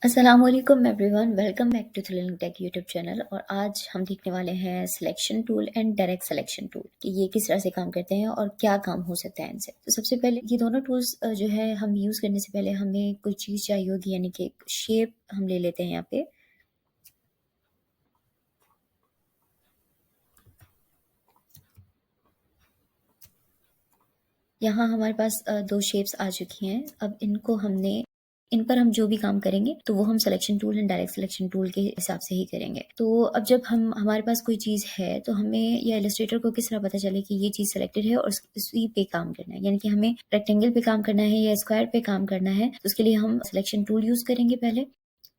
अस्सलामुअलैकुम everyone, welcome back to thrilling tech YouTube channel. और आज हम देखने वाले हैं selection tool and direct selection tool कि ये किस तरह से काम करते हैं और क्या काम हो सकता है इनसे। तो सबसे पहले ये दोनों टूल्स जो है हम यूज़ करने से पहले हमें कोई चीज़ चाहिए होगी, यानी कि शेप हम ले लेते हैं। यहाँ पे यहाँ हमारे पास दो शेप्स आ चुकी हैं। अब इन पर हम जो भी काम करेंगे तो वो हम selection tool and direct selection tool के हिसाब से ही करेंगे। तो अब जब हमारे पास कोई चीज़ है तो हमें या इलस्ट्रेटर को किस तरह पता चले कि ये चीज़ सेलेक्टेड है और इसी पे काम करना है, यानी कि हमें रेक्टेंगल पे काम करना है या स्क्वायर पे काम करना है। तो उसके लिए हम सिलेक्शन टूल यूज़ करेंगे पहले,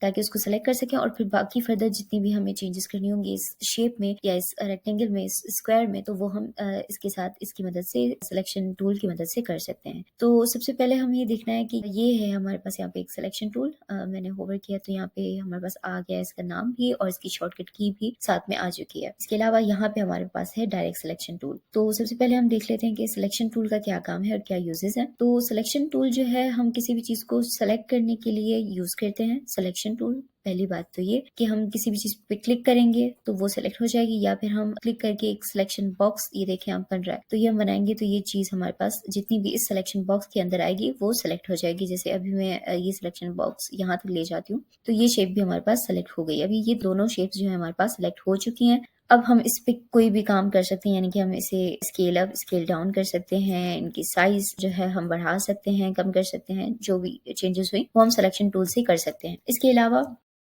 ताकि उसको सेलेक्ट कर सकें, और फिर बाकी फर्दर जितनी भी हमें चेंजेस करनी होंगी इस शेप में या इस रेक्टेंगल में, इस स्क्वायर में, तो वो हम इसके साथ इसकी मदद से सिलेक्शन टूल की मदद से कर सकते हैं। तो सबसे पहले हमें ये देखना है कि ये है हमारे पास यहाँ पे एक सिलेक्शन टूल। मैंने होवर किया तो यहाँ पे हमारे पास आ गया इसका नाम भी और इसकी शॉर्टकट की भी साथ में आ चुकी है। इसके अलावा यहाँ पे हमारे पास है डायरेक्ट सिलेक्शन टूल। तो सबसे पहले हम देख लेते हैं कि सिलेक्शन टूल का क्या काम है और क्या यूजेस है। तो सिलेक्शन टूल जो है हम किसी भी चीज को सेलेक्ट करने के लिए यूज करते हैं सिलेक्शन टूल। पहली बात तो ये कि हम किसी भी चीज पे क्लिक करेंगे तो वो सिलेक्ट हो जाएगी, या फिर हम क्लिक करके एक सिलेक्शन बॉक्स, ये देखें आप बन रहा है, तो ये हम बनाएंगे तो ये चीज हमारे पास जितनी भी इस सिलेक्शन बॉक्स के अंदर आएगी वो सिलेक्ट हो जाएगी। जैसे अभी मैं ये सिलेक्शन बॉक्स यहाँ तक ले जाती हूँ तो ये शेप भी हमारे पास सेलेक्ट हो गई। अभी ये दोनों शेप्स जो है हमारे पास सेलेक्ट हो चुकी हैं। अब हम इस पे कोई भी काम कर सकते हैं, यानी कि हम इसे स्केल अप स्केल डाउन कर सकते हैं, इनकी साइज जो है हम बढ़ा सकते हैं, कम कर सकते हैं। जो भी चेंजेस हुई वो हम सिलेक्शन टूल से कर सकते हैं। इसके अलावा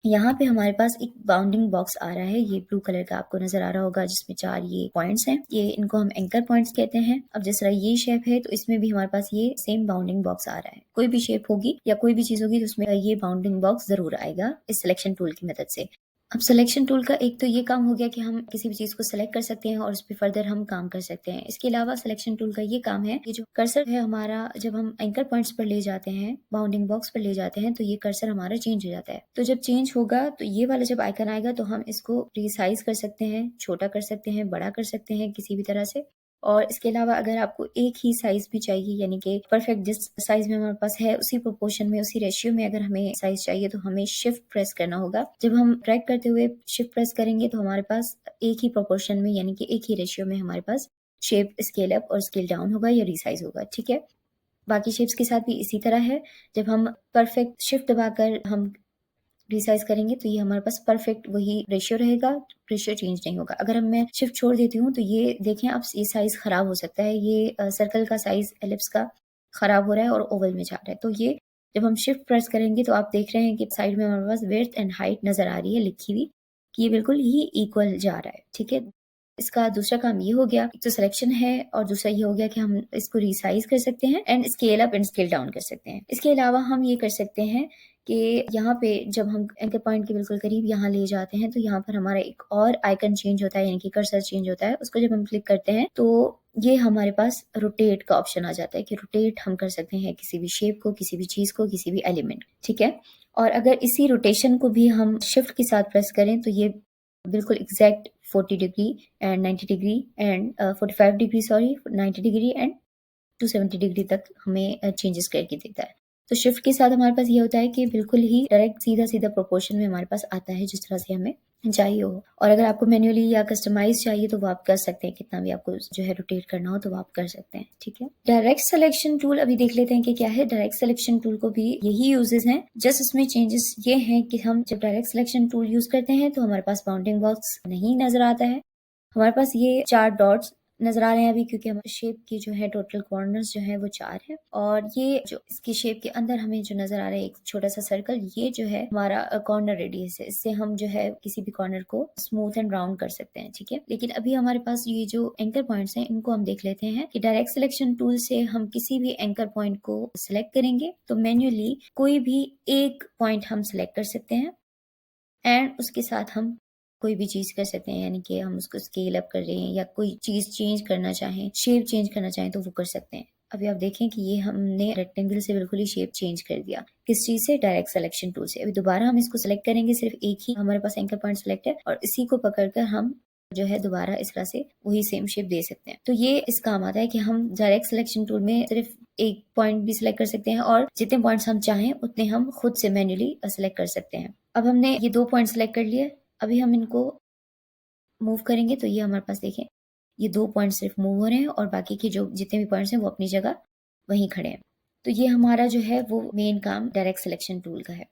यहाँ पे हमारे पास एक बाउंडिंग बॉक्स आ रहा है, ये ब्लू कलर का आपको नजर आ रहा होगा, जिसमें 4 ये पॉइंट्स हैं। ये इनको हम एंकर पॉइंट्स कहते हैं। अब जिस तरह ये शेप है तो इसमें भी हमारे पास ये सेम बाउंडिंग बॉक्स आ रहा है। कोई भी शेप होगी या कोई भी चीज होगी तो उसमें ये बाउंडिंग बॉक्स जरूर आएगा इस सिलेक्शन टूल की मदद से। अब सिलेक्शन टूल का एक तो ये काम हो गया कि हम किसी भी चीज को सिलेक्ट कर सकते हैं और उस पर फर्दर हम काम कर सकते हैं। इसके अलावा सिलेक्शन टूल का ये काम है कि जो कर्सर है हमारा, जब हम एंकर पॉइंट्स पर ले जाते हैं, बाउंडिंग बॉक्स पर ले जाते हैं, तो ये कर्सर हमारा चेंज हो जाता है। तो जब चेंज होगा तो ये वाला जब आइकन आएगा तो हम इसको रिसाइज कर सकते हैं, छोटा कर सकते हैं, बड़ा कर सकते हैं किसी भी तरह से। और इसके अलावा अगर आपको एक ही साइज भी चाहिए, यानी कि परफेक्ट जिस साइज में हमारे पास है उसी प्रोपोर्शन में, उसी रेशियो में अगर हमें साइज चाहिए तो हमें शिफ्ट प्रेस करना होगा। जब हम ड्रैग करते हुए शिफ्ट प्रेस करेंगे तो हमारे पास एक ही प्रोपोर्शन में, यानी कि एक ही रेशियो में हमारे पास शेप स्केल अप और स्केल डाउन होगा या रिसाइज होगा। ठीक है, बाकी शेप्स के साथ भी इसी तरह है। जब हम परफेक्ट शिफ्ट दबाकर हम रिसाइज करेंगे तो ये हमारे पास परफेक्ट वही रेशियो रहेगा, रेशियो चेंज नहीं होगा। अगर मैं शिफ्ट छोड़ देती हूँ तो ये देखें, अब ये साइज खराब हो सकता है। ये सर्कल का साइज एलिप्स का खराब हो रहा है और ओवल में जा रहा है। तो ये जब हम शिफ्ट प्रेस करेंगे तो आप देख रहे हैं कि साइड में हमारे पास विड्थ एंड हाइट नजर आ रही है लिखी हुई, कि ये बिल्कुल ही इक्वल जा रहा है। ठीक है, इसका दूसरा काम ये हो गया, एक तो सिलेक्शन है और दूसरा ये हो गया कि हम इसको रिसाइज कर सकते हैं and scale up and scale down कर सकते हैं। इसके अलावा हम ये कर सकते हैं कि यहाँ पे जब हम एंकर पॉइंट के बिल्कुल करीब यहाँ ले जाते हैं तो यहाँ पर हमारा एक और आइकन चेंज होता है, यानी कि कर्सर चेंज होता है। उसको जब हम क्लिक करते हैं तो ये हमारे पास रोटेट का ऑप्शन आ जाता है कि रोटेट हम कर सकते हैं किसी भी शेप को, किसी भी चीज को, किसी भी एलिमेंट। ठीक है, और अगर इसी रोटेशन को भी हम शिफ्ट के साथ प्रेस करें तो ये बिल्कुल exact 40 degree and 90 degree and 45 degree, sorry 90 degree and 270 degree तक हमें चेंजेस करके देता है। तो शिफ्ट के साथ हमारे पास ये होता है कि बिल्कुल ही डायरेक्ट सीधा सीधा प्रोपोर्शन में हमारे पास आता है जिस तरह से हमें चाहिए हो। और अगर आपको मैन्युअली या कस्टमाइज चाहिए तो वो आप कर सकते हैं, कितना भी आपको जो है रोटेट करना हो तो वो आप कर सकते हैं। ठीक है, डायरेक्ट सिलेक्शन टूल अभी देख लेते हैं कि क्या है। डायरेक्ट सिलेक्शन टूल को भी यही यूजेस हैं, जस्ट इसमें चेंजेस ये हैं कि हम जब डायरेक्ट सिलेक्शन टूल यूज करते हैं तो हमारे पास बाउंडिंग बॉक्स नहीं नजर आता है, हमारे पास ये 4 डॉट्स नजर आ रहे हैं अभी, क्योंकि हमारे शेप की जो है टोटल कॉर्नर्स जो है वो 4 है। और ये जो इसकी शेप के अंदर हमें जो नजर आ रहा है एक छोटा सा सर्कल, ये जो है हमारा कॉर्नर रेडियस है। इससे हम जो है किसी भी कॉर्नर को स्मूथ एंड राउंड कर सकते हैं। ठीक है, लेकिन अभी हमारे पास ये जो एंकर पॉइंट्स हैं इनको हम देख लेते हैं कि डायरेक्ट सिलेक्शन टूल से हम किसी भी एंकर पॉइंट को सिलेक्ट करेंगे तो मैन्युअली कोई भी एक पॉइंट हम सिलेक्ट कर सकते हैं एंड उसके साथ हम कोई भी चीज कर सकते हैं, यानी कि हम उसको स्केल अप कर रहे हैं या कोई चीज चेंज करना चाहें, शेप चेंज करना चाहें तो वो कर सकते हैं। अभी आप देखें कि ये हमने रेक्टेंगल से बिल्कुल ही शेप चेंज कर दिया, किस चीज से, डायरेक्ट सिलेक्शन टूल से। अभी दोबारा हम इसको सिलेक्ट करेंगे, सिर्फ एक ही हमारे पास एंकर पॉइंट सिलेक्ट है और इसी को पकड़कर हम जो है दोबारा इस तरह से वही सेम शेप दे सकते हैं। तो ये इस काम आता है कि हम डायरेक्ट सिलेक्शन टूल में सिर्फ एक पॉइंट भी सिलेक्ट कर सकते हैं और जितने पॉइंट्स हम चाहें उतने हम खुद से मैन्युअली सिलेक्ट कर सकते हैं। अब हमने ये 2 पॉइंट सिलेक्ट कर लिए, अभी हम इनको मूव करेंगे तो ये हमारे पास देखें, ये 2 पॉइंट सिर्फ मूव हो रहे हैं और बाकी के जो जितने भी पॉइंट्स हैं वो अपनी जगह वहीं खड़े हैं। तो ये हमारा जो है वो मेन काम डायरेक्ट सिलेक्शन टूल का है।